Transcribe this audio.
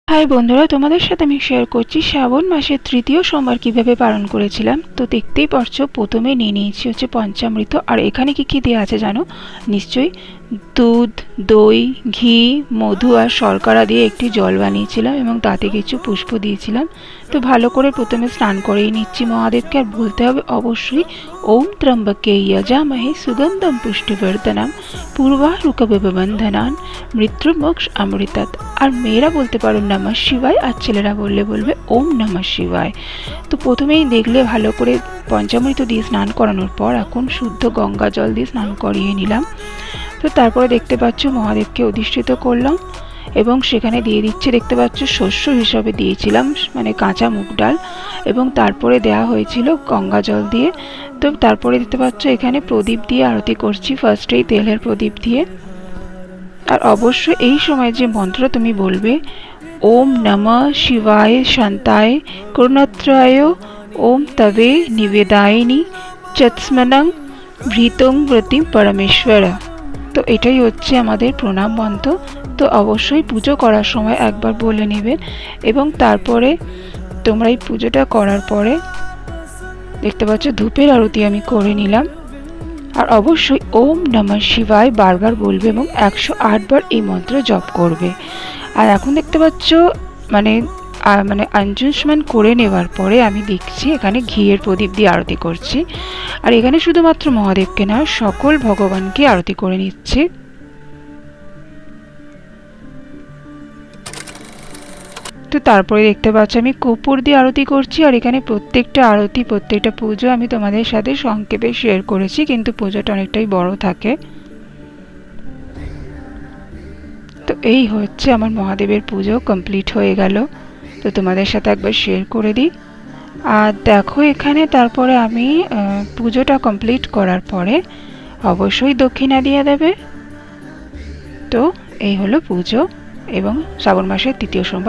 High বন্ধুরা, তোমাদের সাথে আমি শেয়ার করছি শ্রাবণ মাসের তৃতীয় সোমবার কিভাবে পালন করেছিলাম। তো দেখতেই পারছো, প্রথমে নিয়ে নিয়েছি হচ্ছে পঞ্চামৃত। আর এখানে কি কি দেওয়া আছে জানো? নিশ্চয়ই দুধ, দই, ঘি, মধু আর শর্করা দিয়ে একটি জল বানিয়েছিলাম এবং তাতে কিছু পুষ্প দিয়েছিলাম। তো ভালো করে প্রথমে স্নান করেই নিচ্ছি মহাদেবকে। আর বলতে হবে অবশ্যই ওম ত্রম্বকে যজামহে সুগন্ধম পুষ্টিবর্ধনম পূর্বারুকবিবন্ধনান মৃত্যুমোক্ষ অমৃতাৎ। আর মেয়েরা বলতে পারো নমঃ শিবায়, আর ছেলেরা বলবে ওম নমঃ শিবায়। তো প্রথমেই দেখলে ভালো করে পঞ্চামৃত দিয়ে স্নান করানোর পর এখন শুদ্ধ গঙ্গা জল দিয়ে স্নান করিয়ে নিলাম। তো তারপরে দেখতে পাচ্ছ মহাদেবকে অধিষ্ঠিত করলাম এবং সেখানে দিয়ে দিচ্ছে, দেখতে পাচ্ছ শস্য হিসাবে দিয়েছিলাম মানে কাঁচা মুগ ডাল, এবং তারপরে দেয়া হয়েছিল গঙ্গা জল দিয়ে। তো তারপরে দেখতে পাচ্ছ এখানে প্রদীপ দিয়ে আরতি করছি, ফার্স্টেই তেলের প্রদীপ দিয়ে। আর অবশ্যই এই সময় যে মন্ত্রটা তুমি বলবে, ওম নমঃ শিবায় শান্তায় করুণাত্রায় ওম তবে নিবেদায়নি চৎস্মনং ভৃতং ব্রতিম পরমেশ্বরা। তো এটাই হচ্ছে আমাদের প্রণাম মন্ত্র। তো অবশ্যই পুজো করার সময় একবার বলে নেবেন। এবং তারপরে তোমরা এই পুজোটা করার পরে দেখতে পাচ্ছ ধূপের আরতি আমি করে নিলাম। আর অবশ্যই ওম নমঃ শিবায় বারবার বলবে এবং 108 বার এই মন্ত্র জপ করবে। আর এখন দেখতে পাচ্ছ মানে আঞ্জুষ্মান করে নেওয়ার পরে আমি দেখছি এখানে ঘিয়ের প্রদীপ দিয়ে আরতি করছি। আর এখানে শুধুমাত্র মহাদেবকে না, সকল ভগবানকে আরতি করে নিচ্ছি। তো তারপরে দেখতে পাচ্ছ আমি কর্পূর দিয়ে আরতি করছি। আর এখানে প্রত্যেকটা আরতি, প্রত্যেকটা পুজো আমি তোমাদের সাথে সংক্ষেপে শেয়ার করেছি, কিন্তু পুজোটা অনেকটাই বড় থাকে। তো এই হচ্ছে আমার মহাদেবের পুজো কমপ্লিট হয়ে গেল। তো তোমাদের সাথে একবার শেয়ার করে দিই। আর দেখো এখানে তারপরে আমি পুজোটা কমপ্লিট করার পরে অবশ্যই দক্ষিণা দিয়ে দেবে। তো এই হলো পুজো এবং শ্রাবণ মাসের তৃতীয় সোমবার